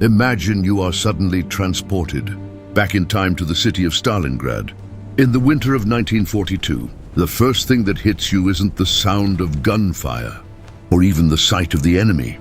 Imagine you are suddenly transported back in time to the city of Stalingrad. In the winter of 1942, the first thing that hits you isn't the sound of gunfire or even the sight of the enemy,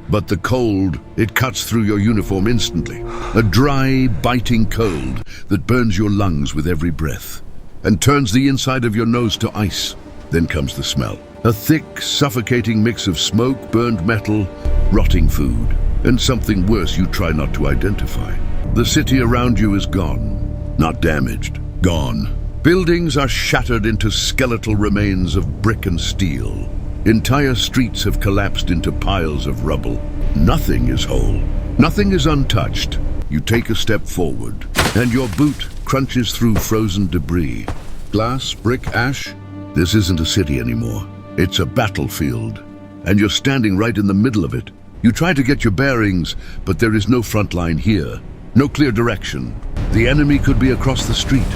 but the cold. It cuts through your uniform instantly. A dry, biting cold that burns your lungs with every breath and turns the inside of your nose to ice. Then comes the smell. A thick, suffocating mix of smoke, burned metal, rotting food, and something worse you try not to identify. The city around you is gone. Not damaged, gone. Buildings are shattered into skeletal remains of brick and steel. Entire streets have collapsed into piles of rubble. Nothing is whole. Nothing is untouched. You take a step forward, and your boot crunches through frozen debris. Glass, brick, ash. This isn't a city anymore. It's a battlefield, and you're standing right in the middle of it. You try to get your bearings, but there is no front line here. No clear direction. The enemy could be across the street,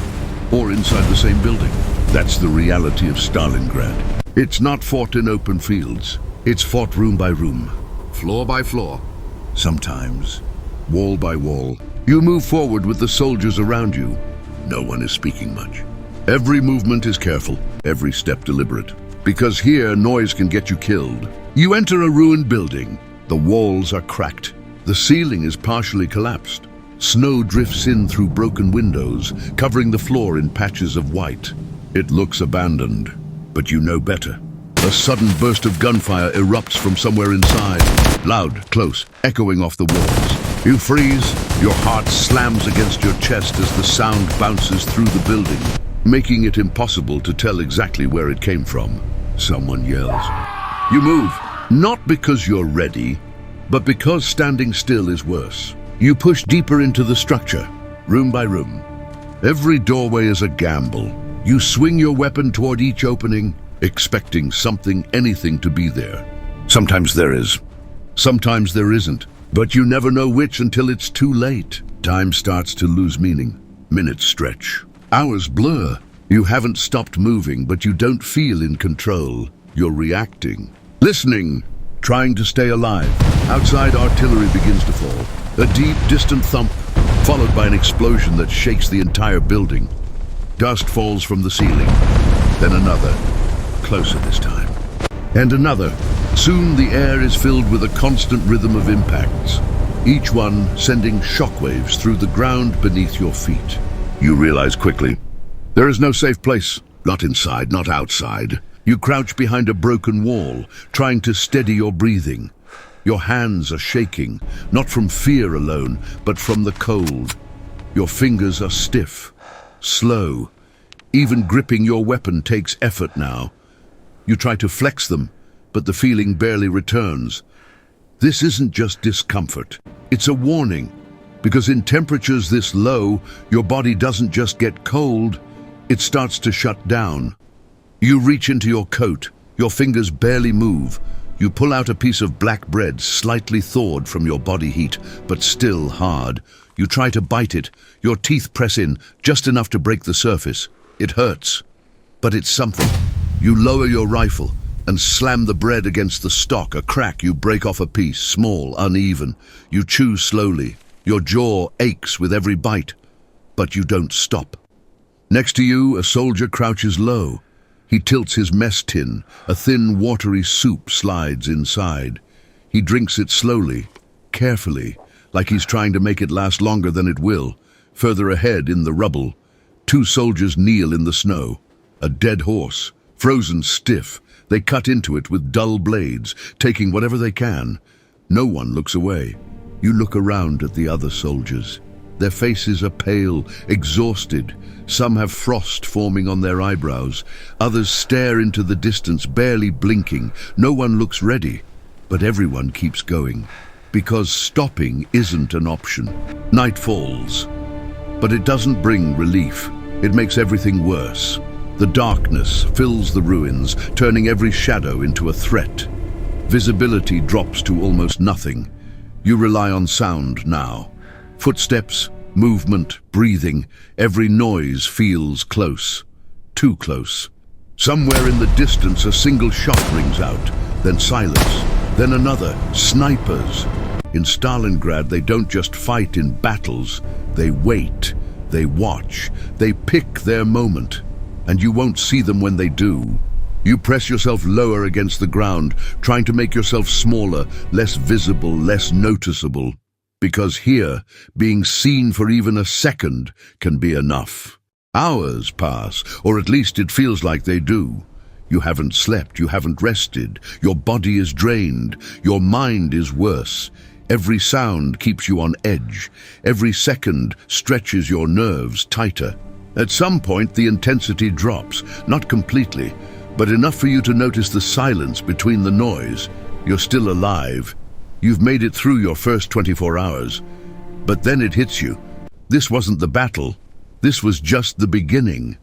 or inside the same building. That's the reality of Stalingrad. It's not fought in open fields. It's fought room by room, floor by floor, sometimes wall by wall. You move forward with the soldiers around you. No one is speaking much. Every movement is careful, every step deliberate, because here noise can get you killed. You enter a ruined building. The walls are cracked. The ceiling is partially collapsed. Snow drifts in through broken windows, covering the floor in patches of white. It looks abandoned, but you know better. A sudden burst of gunfire erupts from somewhere inside, loud, close, echoing off the walls. You freeze, your heart slams against your chest as the sound bounces through the building, making it impossible to tell exactly where it came from. Someone yells. You move, not because you're ready, but because standing still is worse. You push deeper into the structure, room by room. Every doorway is a gamble. You swing your weapon toward each opening, expecting something, anything to be there. Sometimes there is, sometimes there isn't, but you never know which until it's too late. Time starts to lose meaning. Minutes stretch. Hours blur. You haven't stopped moving, but you don't feel in control. You're reacting. Listening, trying to stay alive. Outside, artillery begins to fall. A deep, distant thump, followed by an explosion that shakes the entire building. Dust falls from the ceiling, then another, closer this time, and another. Soon the air is filled with a constant rhythm of impacts, each one sending shockwaves through the ground beneath your feet. You realize quickly, there is no safe place, not inside, not outside. You crouch behind a broken wall, trying to steady your breathing. Your hands are shaking, not from fear alone, but from the cold. Your fingers are stiff, slow. Even gripping your weapon takes effort now. You try to flex them, but the feeling barely returns. This isn't just discomfort. It's a warning, because in temperatures this low, your body doesn't just get cold, it starts to shut down. You reach into your coat, your fingers barely move. You pull out a piece of black bread, slightly thawed from your body heat, but still hard. You try to bite it. Your teeth press in, just enough to break the surface. It hurts, but it's something. You lower your rifle and slam the bread against the stock. A crack, you break off a piece, small, uneven. You chew slowly. Your jaw aches with every bite, but you don't stop. Next to you, a soldier crouches low. He tilts his mess tin. A thin, watery soup slides inside. He drinks it slowly, carefully, like he's trying to make it last longer than it will. Further ahead, in the rubble, two soldiers kneel in the snow. A dead horse, frozen stiff. They cut into it with dull blades, taking whatever they can. No one looks away. You look around at the other soldiers. Their faces are pale, exhausted. Some have frost forming on their eyebrows. Others stare into the distance, barely blinking. No one looks ready, but everyone keeps going, because stopping isn't an option. Night falls, but it doesn't bring relief. It makes everything worse. The darkness fills the ruins, turning every shadow into a threat. Visibility drops to almost nothing. You rely on sound now. Footsteps, movement, breathing, every noise feels close. Too close. Somewhere in the distance a single shot rings out, then silence, then another. Snipers. In Stalingrad, they don't just fight in battles, they wait, they watch, they pick their moment, and you won't see them when they do. You press yourself lower against the ground, trying to make yourself smaller, less visible, less noticeable. Because here, being seen for even a second can be enough. Hours pass, or at least it feels like they do. You haven't slept, you haven't rested, your body is drained, your mind is worse. Every sound keeps you on edge. Every second stretches your nerves tighter. At some point, the intensity drops, not completely, but enough for you to notice the silence between the noise. You're still alive. You've made it through your first 24 hours. But then it hits you. This wasn't the battle. This was just the beginning.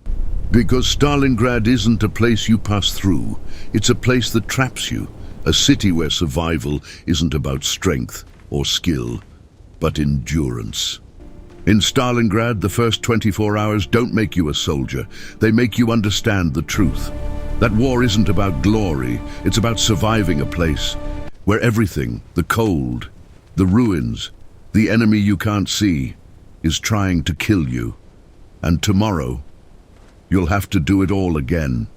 Because Stalingrad isn't a place you pass through. It's a place that traps you. A city where survival isn't about strength or skill, but endurance. In Stalingrad, the first 24 hours don't make you a soldier. They make you understand the truth. That war isn't about glory. It's about surviving a place where everything, the cold, the ruins, the enemy you can't see, is trying to kill you. And tomorrow, you'll have to do it all again.